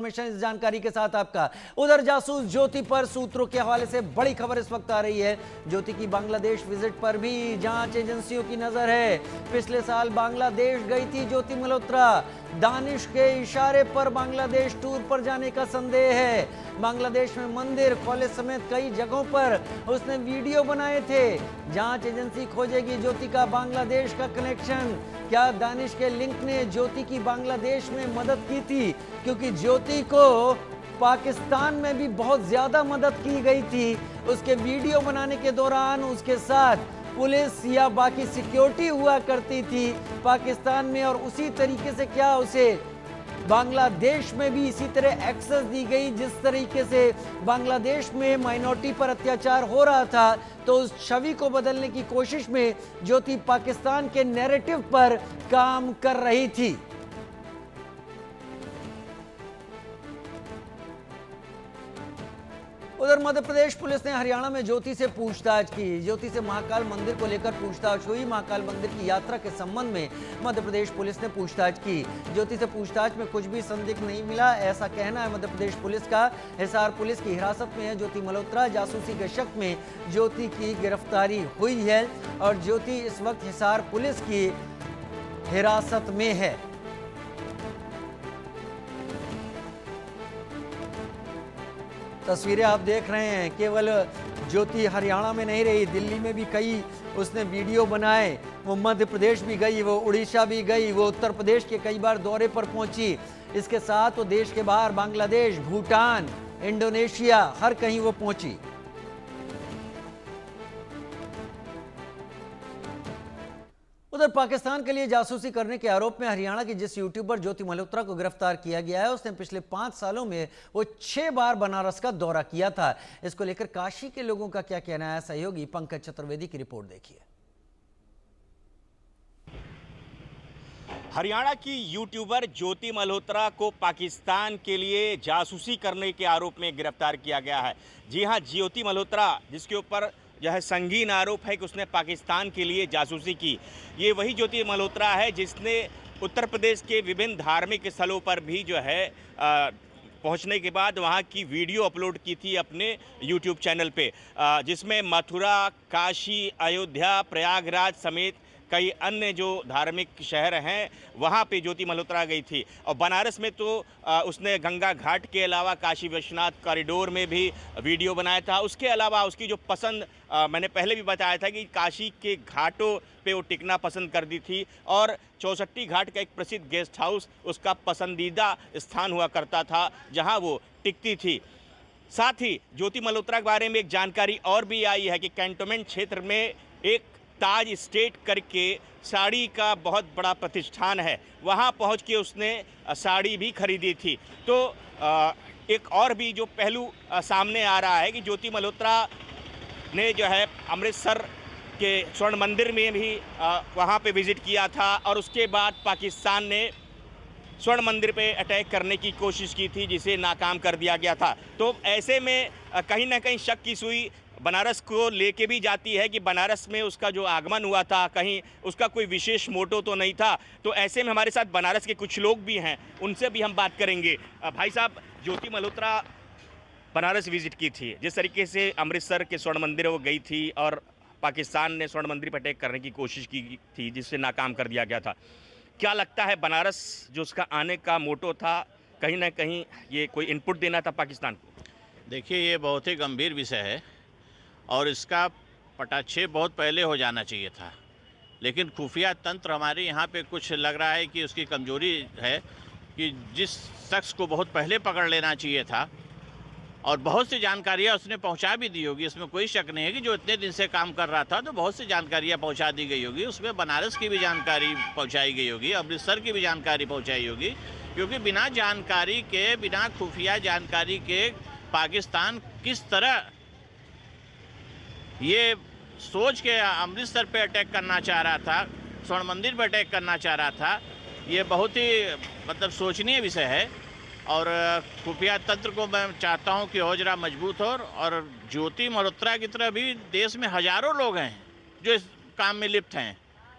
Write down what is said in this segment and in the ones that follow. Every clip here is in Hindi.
इस जानकारी के साथ आपका उधर जासूस ज्योति पर सूत्रों के हवाले से बड़ी खबर इस वक्त आ रही है। ज्योति की बांग्लादेश विजिट पर भी जांच एजेंसियों की नजर है। पिछले साल बांग्लादेश गई थी ज्योति मल्होत्रा। दानिश के इशारे पर बांग्लादेश टूर पर जाने का संदेह है। बांग्लादेश में मंदिर, कॉलेज समेत कई जगहों पर उसने वीडियो बनाए थे। जांच एजेंसी खोजेगी ज्योति का बांग्लादेश का कनेक्शन। क्या दानिश के लिंक ने ज्योति की बांग्लादेश में मदद की थी? क्योंकि ज्योति को पाकिस्तान में भी बहुत ज्यादा मदद की गई थी। उसके वीडियो बनाने के दौरान उसके साथ पुलिस या बाकी सिक्योरिटी हुआ करती थी पाकिस्तान में, और उसी तरीके से क्या उसे बांग्लादेश में भी इसी तरह एक्सेस दी गई। जिस तरीके से बांग्लादेश में माइनॉरिटी पर अत्याचार हो रहा था, तो उस छवि को बदलने की कोशिश में ज्योति पाकिस्तान के नैरेटिव पर काम कर रही थी। उधर मध्य प्रदेश पुलिस ने हरियाणा में ज्योति से पूछताछ की। ज्योति से महाकाल मंदिर को लेकर पूछताछ हुई। महाकाल मंदिर की यात्रा के संबंध में मध्य प्रदेश पुलिस ने पूछताछ की। ज्योति से पूछताछ में कुछ भी संदिग्ध नहीं मिला, ऐसा कहना है मध्य प्रदेश पुलिस का। हिसार पुलिस की हिरासत में है ज्योति मल्होत्रा। जासूसी के शक में ज्योति की गिरफ्तारी हुई है और ज्योति इस वक्त हिसार पुलिस की हिरासत में है। तस्वीरें आप देख रहे हैं। केवल ज्योति हरियाणा में नहीं रही, दिल्ली में भी कई उसने वीडियो बनाए। वो मध्य प्रदेश भी गई, वो उड़ीसा भी गई, वो उत्तर प्रदेश के कई बार दौरे पर पहुंची। इसके साथ वो देश के बाहर बांग्लादेश, भूटान, इंडोनेशिया, हर कहीं वो पहुंची। उधर पाकिस्तान के लिए जासूसी करने के आरोप में हरियाणा की जिस यूट्यूबर ज्योति मल्होत्रा को गिरफ्तार किया गया है, उसने पिछले 5 सालों में वो 6 बार बनारस का दौरा किया था। इसको लेकर काशी के लोगों का क्या कहना है, सहयोगी पंकज चतुर्वेदी की रिपोर्ट देखिए। हरियाणा की यूट्यूबर ज्योति मल्होत्रा को पाकिस्तान के लिए जासूसी करने के आरोप में गिरफ्तार किया गया है। जी हां, ज्योति मल्होत्रा, जिसके ऊपर यह संगीन आरोप है कि उसने पाकिस्तान के लिए जासूसी की, ये वही ज्योति मल्होत्रा है जिसने उत्तर प्रदेश के विभिन्न धार्मिक स्थलों पर भी जो है पहुंचने के बाद वहां की वीडियो अपलोड की थी अपने यूट्यूब चैनल पे, जिसमें मथुरा, काशी, अयोध्या, प्रयागराज समेत कई अन्य जो धार्मिक शहर हैं वहाँ पे ज्योति मल्होत्रा गई थी। और बनारस में तो उसने गंगा घाट के अलावा काशी विश्वनाथ कॉरिडोर में भी वीडियो बनाया था। उसके अलावा उसकी जो पसंद, मैंने पहले भी बताया था कि काशी के घाटों पे वो टिकना पसंद करती थी, और चौसट्टी घाट का एक प्रसिद्ध गेस्ट हाउस उसका पसंदीदा स्थान हुआ करता था जहाँ वो टिकती थी। साथ ही ज्योति मल्होत्रा के बारे में एक जानकारी और भी आई है कि कैंटोनमेंट क्षेत्र में एक ताज स्टेट करके साड़ी का बहुत बड़ा प्रतिष्ठान है, वहां पहुंच के उसने साड़ी भी खरीदी थी। तो एक और भी जो पहलू सामने आ रहा है कि ज्योति मल्होत्रा ने जो है अमृतसर के स्वर्ण मंदिर में भी वहां पे विजिट किया था, और उसके बाद पाकिस्तान ने स्वर्ण मंदिर पे अटैक करने की कोशिश की थी, जिसे नाकाम कर दिया गया था। तो ऐसे में कहीं ना कहीं शक की सुई बनारस को लेके भी जाती है कि बनारस में उसका जो आगमन हुआ था, कहीं उसका कोई विशेष मोटो तो नहीं था। तो ऐसे में हमारे साथ बनारस के कुछ लोग भी हैं, उनसे भी हम बात करेंगे। भाई साहब, ज्योति मल्होत्रा बनारस विजिट की थी, जिस तरीके से अमृतसर के स्वर्ण मंदिर वो गई थी और पाकिस्तान ने स्वर्ण मंदिर पर अटैक करने की कोशिश की थी, जिससे नाकाम कर दिया गया था, क्या लगता है बनारस जो उसका आने का मोटो था, कहीं ना कहीं ये कोई इनपुट देना था पाकिस्तान को? देखिए, ये बहुत ही गंभीर विषय है और इसका पटाक्षेप बहुत पहले हो जाना चाहिए था, लेकिन खुफिया तंत्र हमारे यहाँ पे कुछ लग रहा है कि उसकी कमजोरी है कि जिस शख्स को बहुत पहले पकड़ लेना चाहिए था, और बहुत सी जानकारियाँ उसने पहुँचा भी दी होगी, इसमें कोई शक नहीं है कि जो इतने दिन से काम कर रहा था तो बहुत सी जानकारियाँ पहुँचा दी गई होगी। उसमें बनारस की भी जानकारी पहुँचाई गई होगी, अमृतसर की भी जानकारी पहुँचाई होगी, क्योंकि बिना जानकारी के, बिना खुफिया जानकारी के पाकिस्तान किस तरह ये सोच के अमृतसर पे अटैक करना चाह रहा था, स्वर्ण मंदिर पे अटैक करना चाह रहा था, ये बहुत ही मतलब सोचनीय विषय है। और खुफिया तंत्र को मैं चाहता हूँ कि और जरा मजबूत हो, और ज्योति मल्होत्रा की तरह भी देश में हज़ारों लोग हैं जो इस काम में लिप्त हैं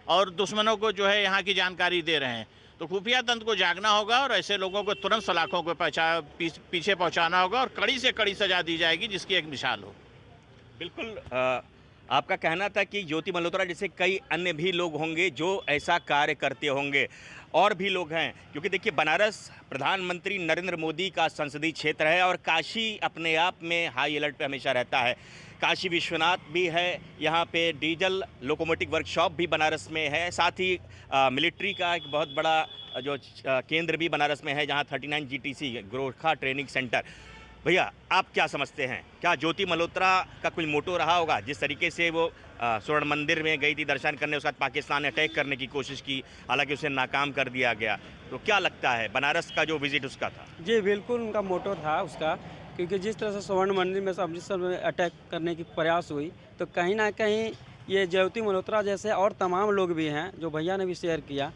और दुश्मनों को जो है यहाँ की जानकारी दे रहे हैं। तो खुफिया तंत्र को जागना होगा और ऐसे लोगों को तुरंत सलाखों को पीछे पहुंचाना होगा और कड़ी से कड़ी सजा दी जाएगी जिसकी एक मिसाल हो। बिल्कुल आपका कहना था कि ज्योति मल्होत्रा जैसे कई अन्य भी लोग होंगे जो ऐसा कार्य करते होंगे, और भी लोग हैं, क्योंकि देखिए बनारस प्रधानमंत्री नरेंद्र मोदी का संसदीय क्षेत्र है और काशी अपने आप में हाई अलर्ट पे हमेशा रहता है। काशी विश्वनाथ भी है, यहाँ पे डीजल लोकोमोटिव वर्कशॉप भी बनारस में है, साथ ही मिलिट्री का एक बहुत बड़ा जो केंद्र भी बनारस में है, जहाँ 39 GTC गोरखा ट्रेनिंग सेंटर। भैया आप क्या समझते हैं, क्या ज्योति मल्होत्रा का कोई मोटो रहा होगा? जिस तरीके से वो स्वर्ण मंदिर में गई थी दर्शन करने, उसके बाद पाकिस्तान ने अटैक करने की कोशिश की, हालांकि उसे नाकाम कर दिया गया, तो क्या लगता है बनारस का जो विजिट उसका था? जी बिल्कुल, उनका मोटो था उसका, क्योंकि जिस तरह से स्वर्ण मंदिर में अमृतसर में अटैक करने की प्रयास हुई, तो कहीं ना कहीं ये ज्योति मल्होत्रा जैसे और तमाम लोग भी हैं, जो भैया ने भी शेयर किया,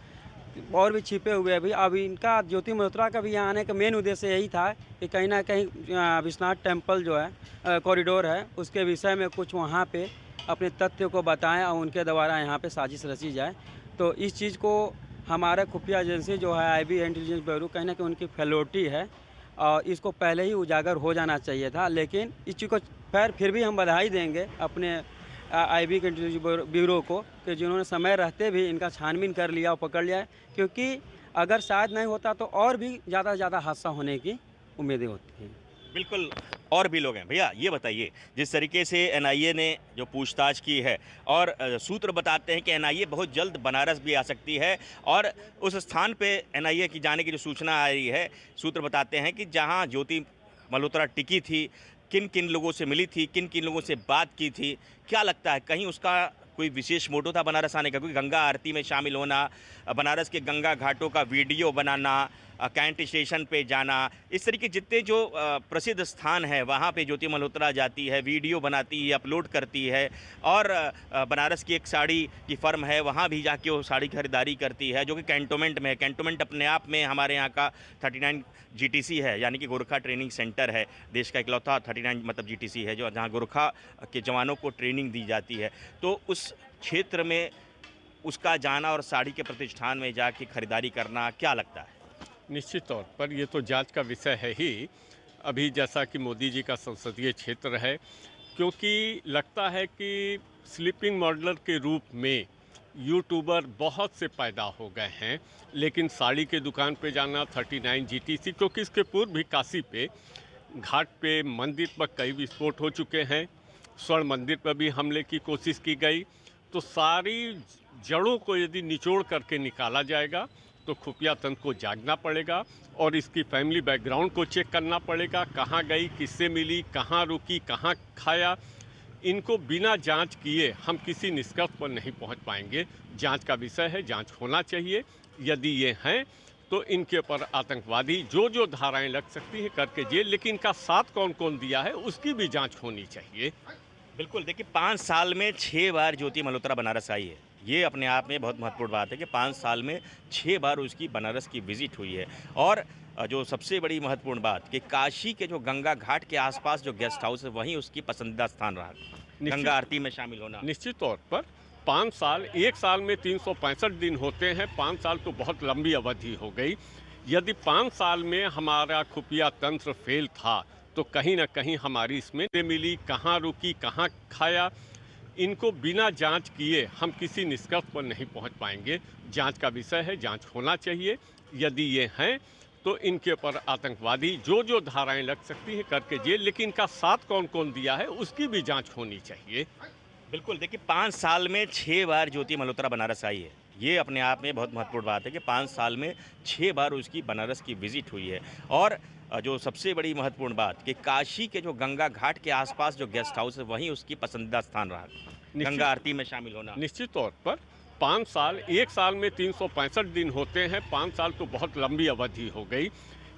और भी छिपे हुए भी। अब इनका ज्योति मल्होत्रा का भी यहाँ आने का मेन उद्देश्य यही था कि कहीं ना कहीं विश्वनाथ टेम्पल जो है कॉरिडोर है, उसके विषय में कुछ वहाँ पे अपने तथ्य को बताएं और उनके द्वारा यहाँ पे साजिश रची जाए। तो इस चीज़ को हमारा खुफिया एजेंसी जो है IB इंटेलिजेंस ब्यूरो, कहीं ना कहीं उनकी फेलोटी है और इसको पहले ही उजागर हो जाना चाहिए था। लेकिन इस चीज़ को फिर भी हम बधाई देंगे अपने IB के इंटेलिजेंस ब्यूरो को कि जिन्होंने समय रहते भी इनका छानबीन कर लिया और पकड़ लिया है, क्योंकि अगर शायद नहीं होता तो और भी ज़्यादा से ज़्यादा हादसा होने की उम्मीदें होती हैं। बिल्कुल, और भी लोग हैं। भैया ये बताइए, जिस तरीके से NIA ने जो पूछताछ की है और सूत्र बताते हैं कि NIA बहुत जल्द बनारस भी आ सकती है, और उस स्थान पे NIA की जाने की जो सूचना आ रही है, सूत्र बताते हैं कि जहां ज्योति मल्होत्रा टिकी थी, किन किन लोगों से मिली थी, किन किन लोगों से बात की थी, क्या लगता है कहीं उसका कोई विशेष मोटो था बनारस आने का? क्योंकि गंगा आरती में शामिल होना, बनारस के गंगा घाटों का वीडियो बनाना, कैंट स्टेशन पे जाना, इस तरीके जितने जो प्रसिद्ध स्थान है वहाँ पे ज्योति मल्होत्रा जाती है, वीडियो बनाती है, अपलोड करती है, और बनारस की एक साड़ी की फर्म है, वहाँ भी जाके वो साड़ी खरीदारी करती है, जो कि कैंटोनमेंट में है। कैंटोनमेंट अपने आप में हमारे यहाँ का 39 GTC है, यानी कि गोरखा ट्रेनिंग सेंटर है, देश का इकलौता 39 मतलब GTC है जो जहाँ गोरखा के जवानों को ट्रेनिंग दी जाती है। तो उस क्षेत्र में उसका जाना और साड़ी के प्रतिष्ठान में जाके खरीदारी करना, क्या लगता है? निश्चित तौर पर ये तो जांच का विषय है ही, अभी जैसा कि मोदी जी का संसदीय क्षेत्र है, क्योंकि लगता है कि स्लीपिंग मॉडलर के रूप में यूट्यूबर बहुत से पैदा हो गए हैं, लेकिन साड़ी के दुकान पे जाना, 39 GTC, क्योंकि इसके पूर्व भी काशी पे घाट पे मंदिर पर कई विस्फोट हो चुके हैं, स्वर्ण मंदिर पर भी हमले की कोशिश की गई। तो सारी जड़ों को यदि निचोड़ करके निकाला जाएगा तो खुफिया तंत्र को जागना पड़ेगा और इसकी फैमिली बैकग्राउंड को चेक करना पड़ेगा, कहाँ गई, किससे मिली, कहाँ रुकी, कहाँ खाया। इनको बिना जांच किए हम किसी निष्कर्ष पर नहीं पहुंच पाएंगे। जांच का विषय है, जांच होना चाहिए। यदि ये हैं तो इनके ऊपर आतंकवादी जो जो धाराएं लग सकती हैं करके जेल, लेकिन इनका साथ कौन कौन दिया है उसकी भी जांच होनी चाहिए। बिल्कुल, देखिए 5 साल में 6 बार ज्योति मल्होत्रा बनारस आई है, ये अपने आप में बहुत महत्वपूर्ण बात है कि 5 साल में 6 बार उसकी बनारस की विजिट हुई है। और जो सबसे बड़ी महत्वपूर्ण बात कि काशी के जो गंगा घाट के आसपास जो गेस्ट हाउस है वहीं उसकी पसंदीदा स्थान रहा, गंगा आरती में शामिल होना। निश्चित तौर पर 5 साल, एक साल में 365 दिन होते हैं, 5 साल तो बहुत लंबी अवधि हो गई। यदि 5 साल में हमारा खुफिया तंत्र फेल था तो कहीं ना कहीं हमारी इसमें मिली, कहाँ रुकी, कहाँ खाया, इनको बिना जांच किए हम किसी निष्कर्ष पर नहीं पहुंच पाएंगे। जांच का विषय है, जांच होना चाहिए। यदि ये हैं तो इनके ऊपर आतंकवादी जो जो धाराएं लग सकती हैं करके जेल, लेकिन इनका साथ कौन कौन दिया है उसकी भी जांच होनी चाहिए। बिल्कुल, देखिए 5 साल में 6 बार ज्योति मल्होत्रा बनारस आई है, ये अपने आप में बहुत महत्वपूर्ण बात है कि 5 साल में 6 बार उसकी बनारस की विजिट हुई है। और जो सबसे बड़ी महत्वपूर्ण बात कि काशी के जो गंगा घाट के आसपास जो गेस्ट हाउस है वहीं उसकी पसंदीदा स्थान रहा, गंगा आरती में शामिल होना। निश्चित तौर पर 5 साल, एक साल में 365 दिन होते हैं, 5 साल तो बहुत लंबी अवधि हो गई।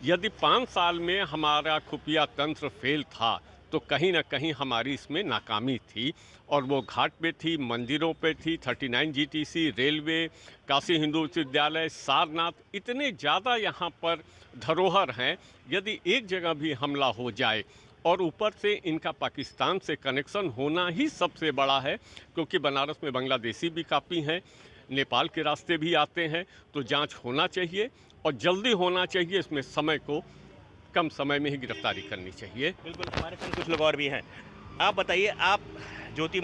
यदि 5 साल में हमारा खुफिया तंत्र फेल था तो कहीं ना कहीं हमारी इसमें नाकामी थी, और वो घाट पे थी, मंदिरों पे थी, 39 GTC, रेलवे, काशी हिंदू विश्वविद्यालय, सारनाथ, इतने ज़्यादा यहाँ पर धरोहर हैं। यदि एक जगह भी हमला हो जाए, और ऊपर से इनका पाकिस्तान से कनेक्शन होना ही सबसे बड़ा है, क्योंकि बनारस में बांग्लादेशी भी काफ़ी हैं, नेपाल के रास्ते भी आते हैं, तो जांच होना चाहिए और जल्दी होना चाहिए। इसमें समय को कम समय में ही गिरफ्तारी करनी चाहिए। बिल्कुल, हमारे संग कुछ लोग और भी हैं। आप बताइए, आप ज्योति